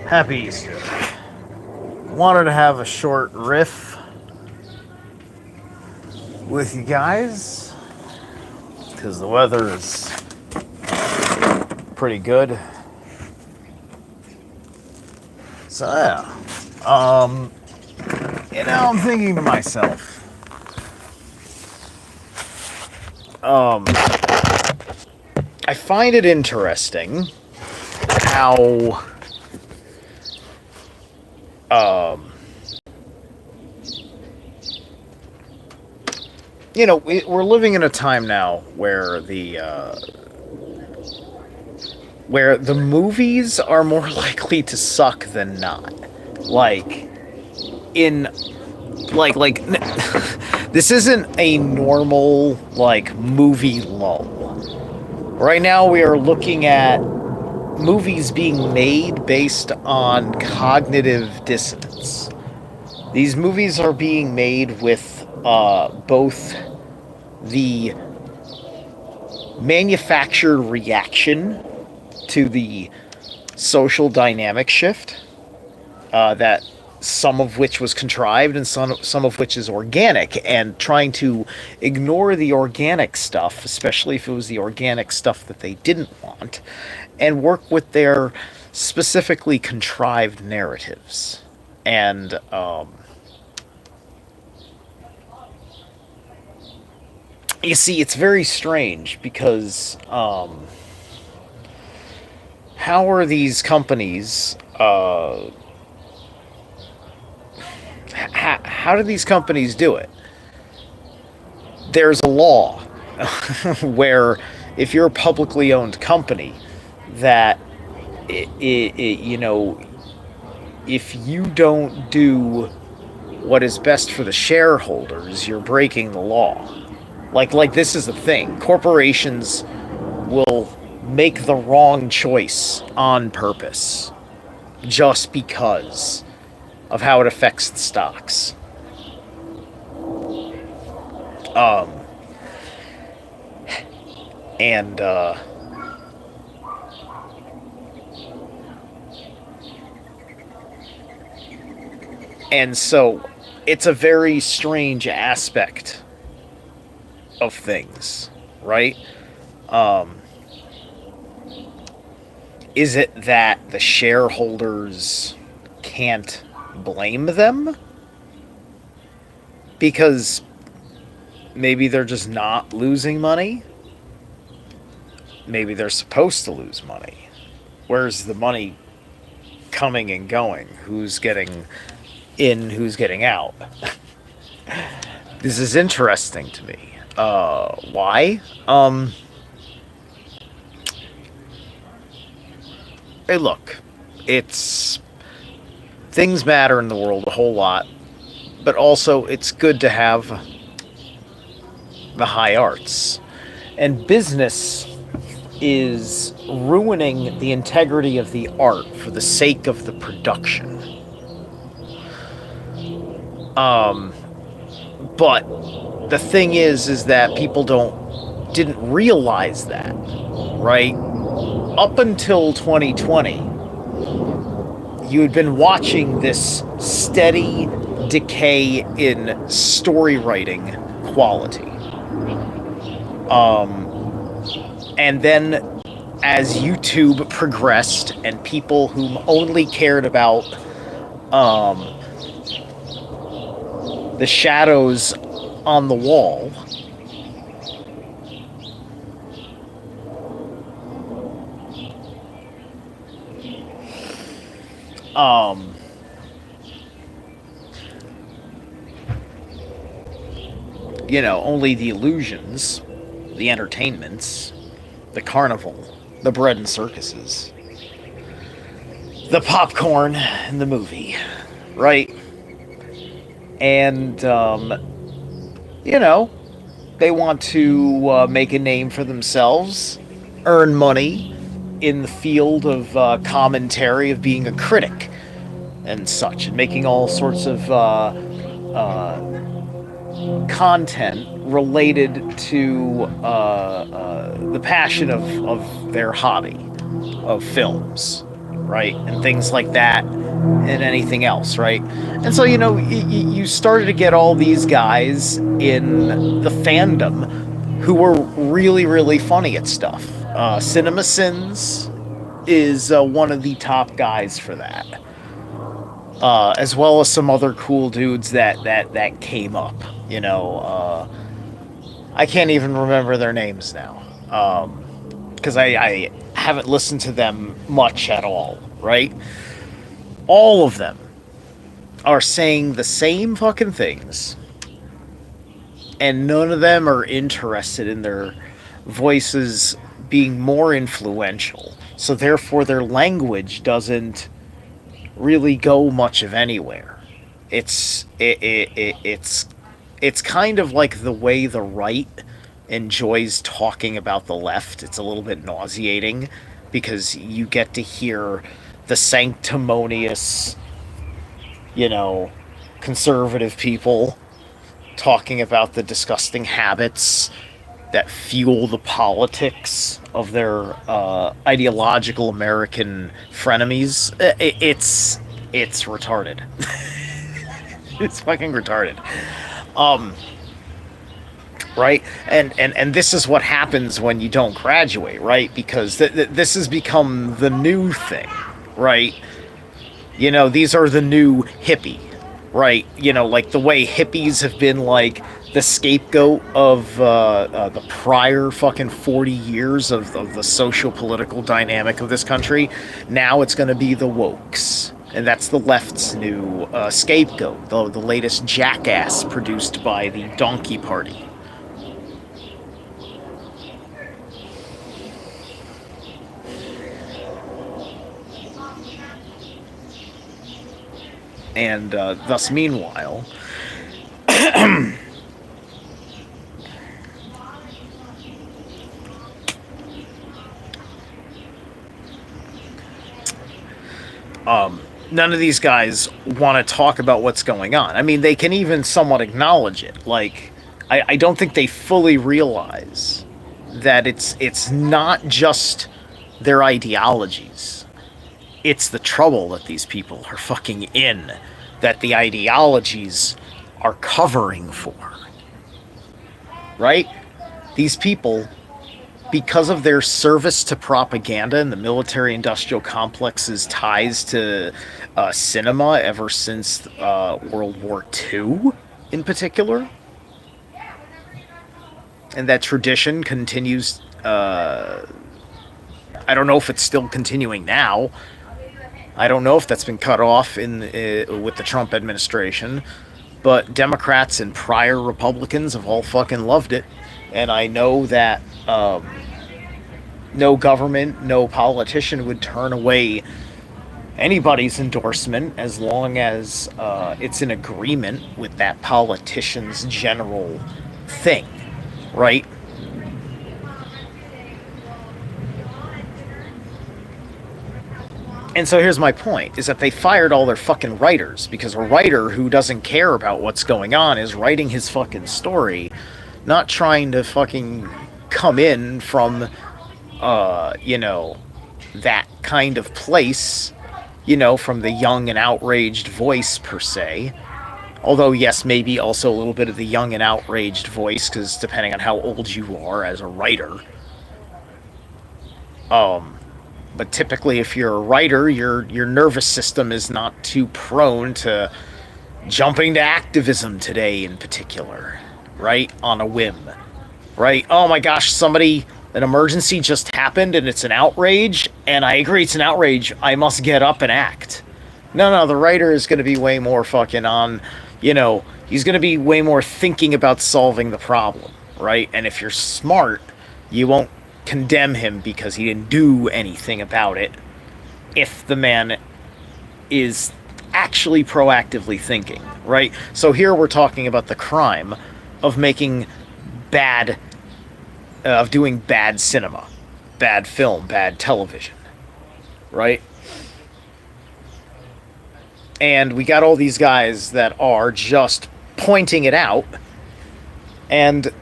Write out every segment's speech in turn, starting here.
Happy Easter. Wanted to have a short riff with you guys because the weather is pretty good. So yeah, I'm thinking to myself, I find it interesting how we're living in a time now where the movies are more likely to suck than not. Like in like this isn't a normal movie lull. Right now we are looking at movies being made based on cognitive dissonance. These movies are being made with both the manufactured reaction to the social dynamic shift, that some of which was contrived and some of which is organic, and trying to ignore the organic stuff, especially if it was the organic stuff that they didn't want, and work with their specifically contrived narratives. And you see, it's very strange because how are these companies? How do these companies do it? There's a law where if you're a publicly owned company, that if you don't do what is best for the shareholders, you're breaking the law. Like this is the thing. Corporations will make the wrong choice on purpose just because of how it affects the stocks. And so it's a very strange aspect of things, right? Is it that the shareholders can't blame them? Because maybe they're just not losing money? Maybe they're supposed to lose money. Where's the money coming and going? Who's getting in, who's getting out? This is interesting to me. Why? Hey, look, it's things matter in the world a whole lot, but also it's good to have the high arts. And business is ruining the integrity of the art for the sake of the production. But the thing is that people didn't realize that, right? Up until 2020, you had been watching this steady decay in story writing quality. And then as YouTube progressed and people whom only cared about the shadows on the wall, only the illusions, the entertainments, the carnival, the bread and circuses, the popcorn and the movie, right? And, they want to make a name for themselves, earn money in the field of commentary, of being a critic and such, and making all sorts of content related to the passion of their hobby, of films, right? And things like that, and anything else, right? And so, you started to get all these guys in the fandom who were really, really funny at stuff. Cinema Sins is one of the top guys for that, as well as some other cool dudes that came up. I can't even remember their names now, because I haven't listened to them much at all. Right? All of them are saying the same fucking things, and none of them are interested in their voices being more influential. So therefore, their language doesn't really go much of anywhere. It's kind of like the way the right enjoys talking about the left. It's a little bit nauseating because you get to hear the sanctimonious, you know, conservative people talking about the disgusting habits that fuel the politics of their ideological American frenemies. It's retarded. It's fucking retarded. Um, right? And this is what happens when you don't graduate, right? Because this has become the new thing, right? These are the new hippie, right? Like the way hippies have been like the scapegoat of the prior fucking 40 years of the social political dynamic of this country. Now it's going to be the wokes. And that's the left's new scapegoat, the latest jackass produced by the Donkey Party. And thus, meanwhile, none of these guys want to talk about what's going on. I mean, they can even somewhat acknowledge it. Like, I don't think they fully realize that it's not just their ideologies. It's the trouble that these people are fucking in, that the ideologies are covering for. Right? These people, because of their service to propaganda and the military industrial complex's ties to cinema ever since World War II in particular, and that tradition continues. I don't know if it's still continuing now. I don't know if that's been cut off with the Trump administration, but Democrats and prior Republicans have all fucking loved it, and I know that no government, no politician would turn away anybody's endorsement as long as it's in agreement with that politician's general thing, right? And so here's my point, is that they fired all their fucking writers, because a writer who doesn't care about what's going on is writing his fucking story, not trying to fucking come in from, that kind of place, from the young and outraged voice, per se. Although, yes, maybe also a little bit of the young and outraged voice, because depending on how old you are as a writer. But typically, if you're a writer, your nervous system is not too prone to jumping to activism today in particular, right? On a whim, right? Oh my gosh, an emergency just happened and it's an outrage, and I agree it's an outrage, I must get up and act. No, the writer is going to be way more fucking on, he's going to be way more thinking about solving the problem, right? And if you're smart, you won't condemn him because he didn't do anything about it if the man is actually proactively thinking, right? So here we're talking about the crime of doing bad cinema, bad film, bad television, right? And we got all these guys that are just pointing it out, and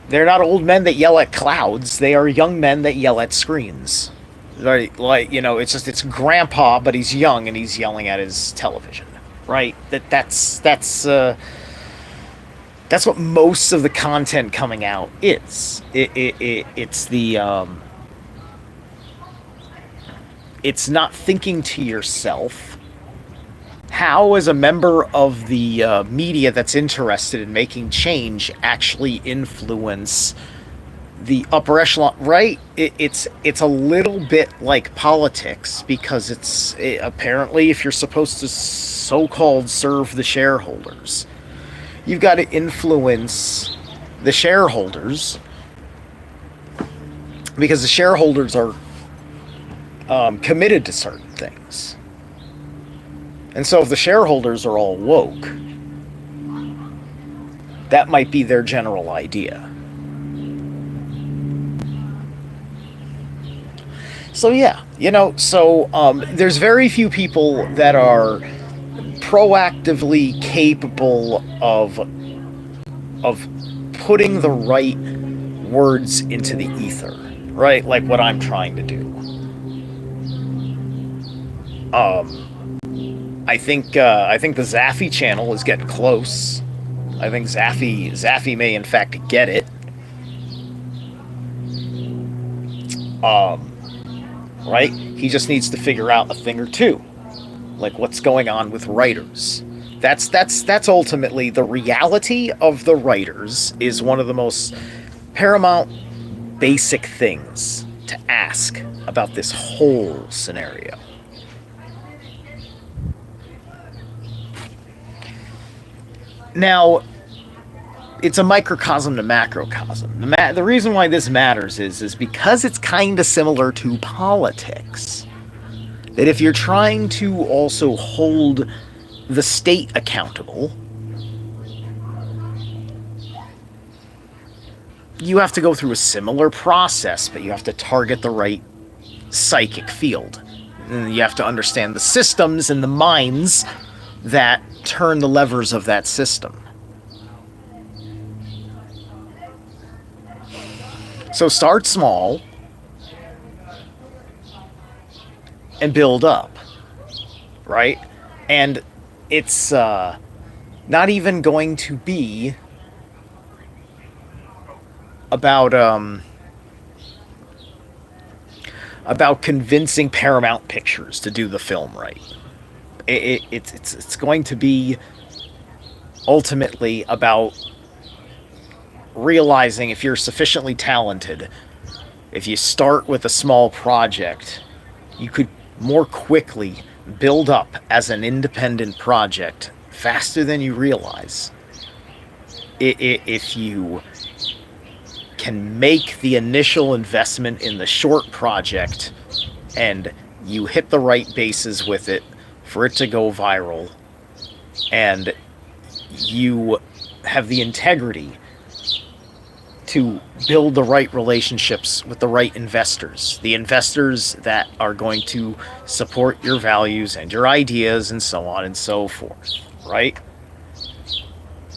they're not old men that yell at clouds, they are young men that yell at screens. right? Like, it's grandpa, but he's young and he's yelling at his television, right? That's what most of the content coming out is. It's not thinking to yourself. How, as a member of the media that's interested in making change, actually influence the upper echelon? Right? It's a little bit like politics, because apparently, if you're supposed to so-called serve the shareholders, you've got to influence the shareholders, because the shareholders are committed to certain things. And so if the shareholders are all woke, that might be their general idea. So yeah, there's very few people that are proactively capable of putting the right words into the ether, right? Like what I'm trying to do. I think the Zaffy channel is getting close. I think Zaffy may in fact get it. Right? He just needs to figure out a thing or two, like what's going on with writers. That's ultimately the reality of the writers. Is one of the most paramount, basic things to ask about this whole scenario. Now, it's a microcosm to macrocosm. The reason why this matters is because it's kind of similar to politics. That if you're trying to also hold the state accountable, you have to go through a similar process, but you have to target the right psychic field. And you have to understand the systems and the minds that turn the levers of that system. So start small and build up, right? And it's not even going to be about convincing Paramount Pictures to do the film right. It's going to be ultimately about realizing, if you're sufficiently talented, if you start with a small project, you could more quickly build up as an independent project faster than you realize. If you can make the initial investment in the short project and you hit the right bases with it for it to go viral, and you have the integrity to build the right relationships with the right investors, the investors that are going to support your values and your ideas and so on and so forth, right?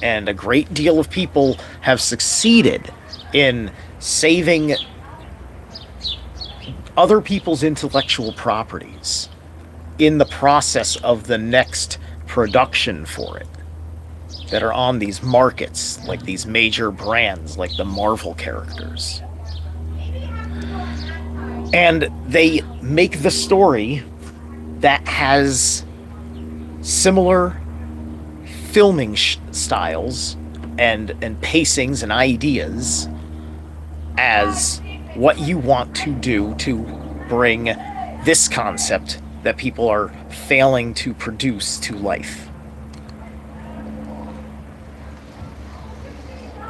And a great deal of people have succeeded in saving other people's intellectual properties in the process of the next production for it, that are on these markets, like these major brands, like the Marvel characters. And they make the story that has similar filming styles and pacings and ideas as what you want to do to bring this concept that people are failing to produce to life.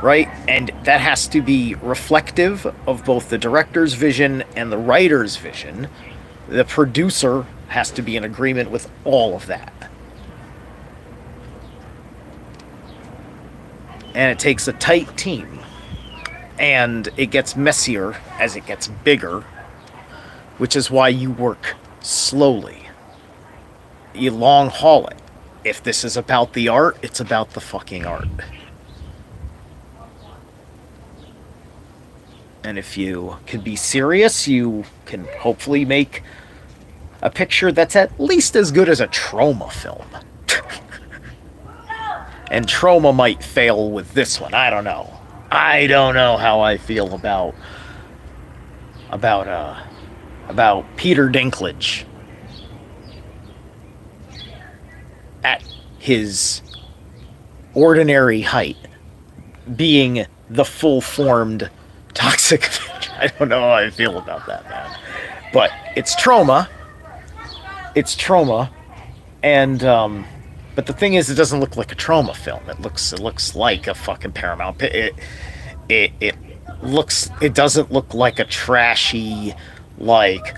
Right? And that has to be reflective of both the director's vision and the writer's vision. The producer has to be in agreement with all of that. And it takes a tight team. And it gets messier as it gets bigger, which is why you work slowly. You long haul it. If this is about the art, it's about the fucking art. And if you can be serious, you can hopefully make a picture that's at least as good as a trauma film. And trauma might fail with this one. I don't know. I don't know how I feel about uh about Peter Dinklage at his ordinary height being the full-formed toxic Avenger. I don't know how I feel about that, man. But it's trauma. It's trauma. And but the thing is, it doesn't look like a trauma film. It looks like a fucking Paramount. It doesn't look like a trashy, like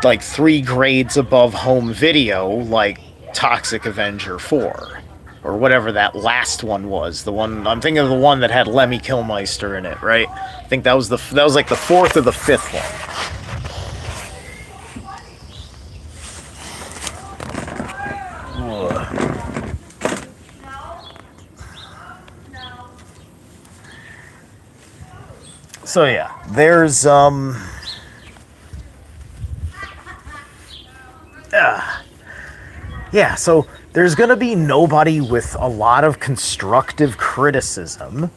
like 3 grades above home video, like Toxic Avenger 4 or whatever that last one was. The one I'm thinking of, the one that had Lemmy Kilmister in it, right? I think that was like the 4th or the 5th one. So yeah, there's yeah, so there's gonna be nobody with a lot of constructive criticism.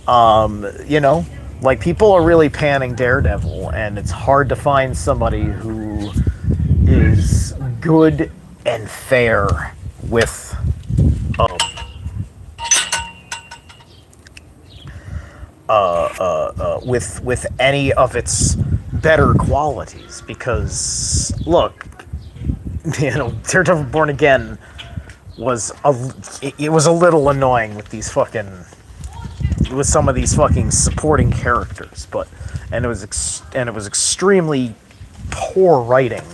You know, like, people are really panning Daredevil, and it's hard to find somebody who is good and fair with with any of its better qualities. Because look, you know, Daredevil Born Again was it was a little annoying with these fucking, with some of these fucking supporting characters, but and it was extremely poor writing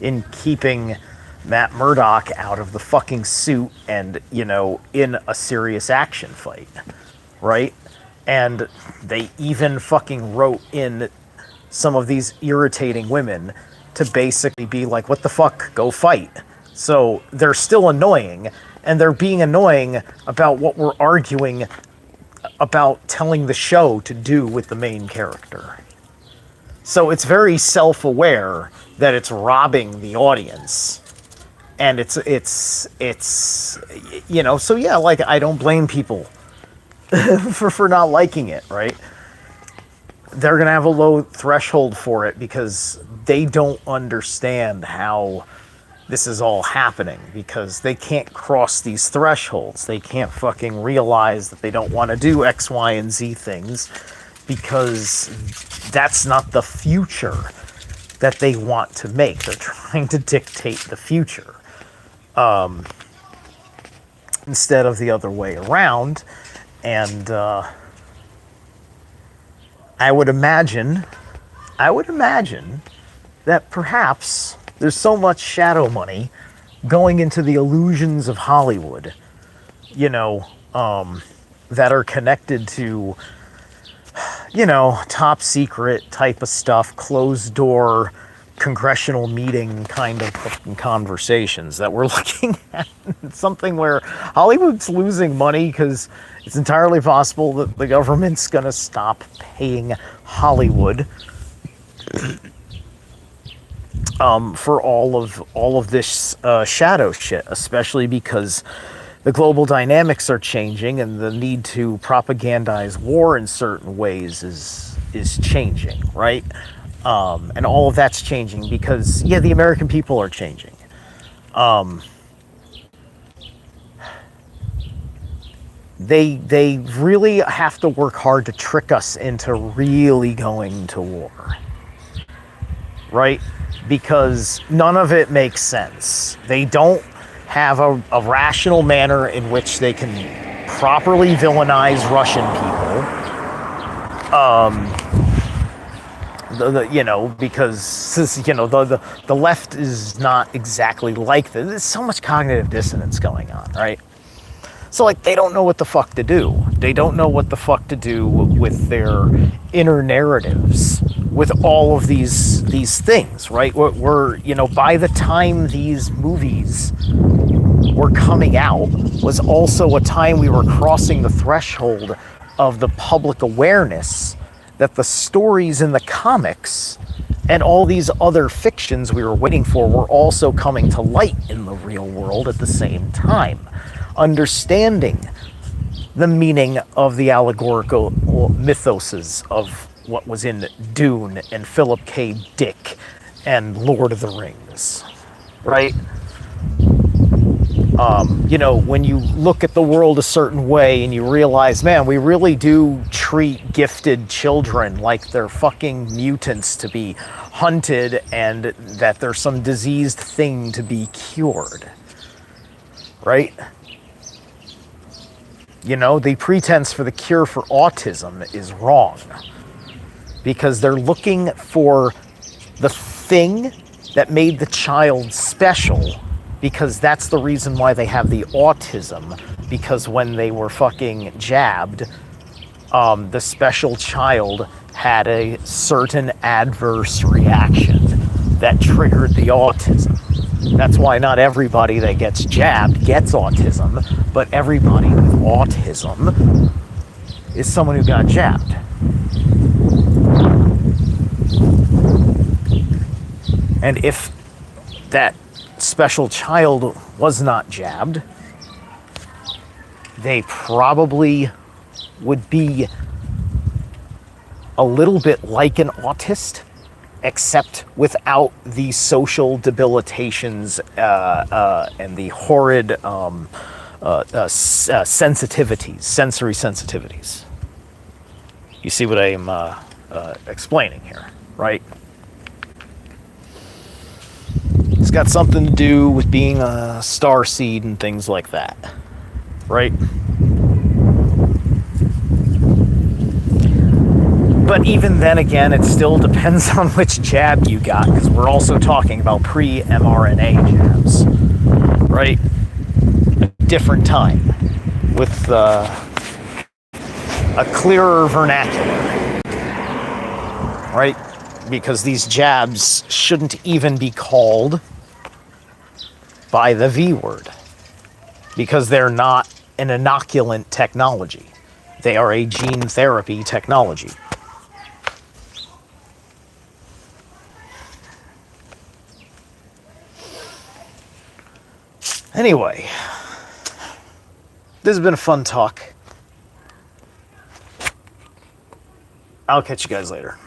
in keeping Matt Murdock out of the fucking suit and, you know, in a serious action fight, right? And they even fucking wrote in some of these irritating women to basically be like, what the fuck, go fight. So they're still annoying, and they're being annoying about what we're arguing about telling the show to do with the main character. So it's very self-aware that it's robbing the audience. And it's you know, so yeah, like, I don't blame people for not liking it, right? They're gonna have a low threshold for it because they don't understand how this is all happening, because they can't cross these thresholds. They can't fucking realize that they don't want to do X, Y, and Z things, because that's not the future that they want to make. They're trying to dictate the future, instead of the other way around. And I would imagine that perhaps there's so much shadow money going into the illusions of Hollywood, you know, that are connected to, you know, top secret type of stuff, closed door, congressional meeting kind of fucking conversations that we're looking at. Something where Hollywood's losing money because it's entirely possible that the government's gonna stop paying Hollywood for all of this shadow shit, especially because the global dynamics are changing and the need to propagandize war in certain ways is changing, right? And all of that's changing because, yeah, the American people are changing. They really have to work hard to trick us into really going to war, right? Because none of it makes sense. They don't have a rational manner in which they can properly villainize Russian people. You know, because, you know, the left is not exactly like this. There's so much cognitive dissonance going on, right? So, like, they don't know what the fuck to do. They don't know what the fuck to do with their inner narratives, with all of these things, right? We're, you know, by the time these movies were coming out was also a time we were crossing the threshold of the public awareness that the stories in the comics and all these other fictions we were waiting for were also coming to light in the real world at the same time. Understanding the meaning of the allegorical mythoses of what was in Dune and Philip K. Dick and Lord of the Rings, right? When you look at the world a certain way and you realize, man, we really do treat gifted children like they're fucking mutants to be hunted and that there's some diseased thing to be cured, right? The pretense for the cure for autism is wrong because they're looking for the thing that made the child special, because that's the reason why they have the autism, because when they were fucking jabbed, the special child had a certain adverse reaction that triggered the autism. That's why not everybody that gets jabbed gets autism, but everybody with autism is someone who got jabbed. And if that special child was not jabbed, they probably would be a little bit like an autist, except without the social debilitations and the horrid sensitivities, sensory sensitivities. You see what I'm explaining here, right? It's got something to do with being a starseed and things like that, right? But even then again, it still depends on which jab you got, because we're also talking about pre-mRNA jabs, right? A different time, with a clearer vernacular, right? Because these jabs shouldn't even be called by the V word, because they're not an inoculant technology. They are a gene therapy technology. Anyway, this has been a fun talk. I'll catch you guys later.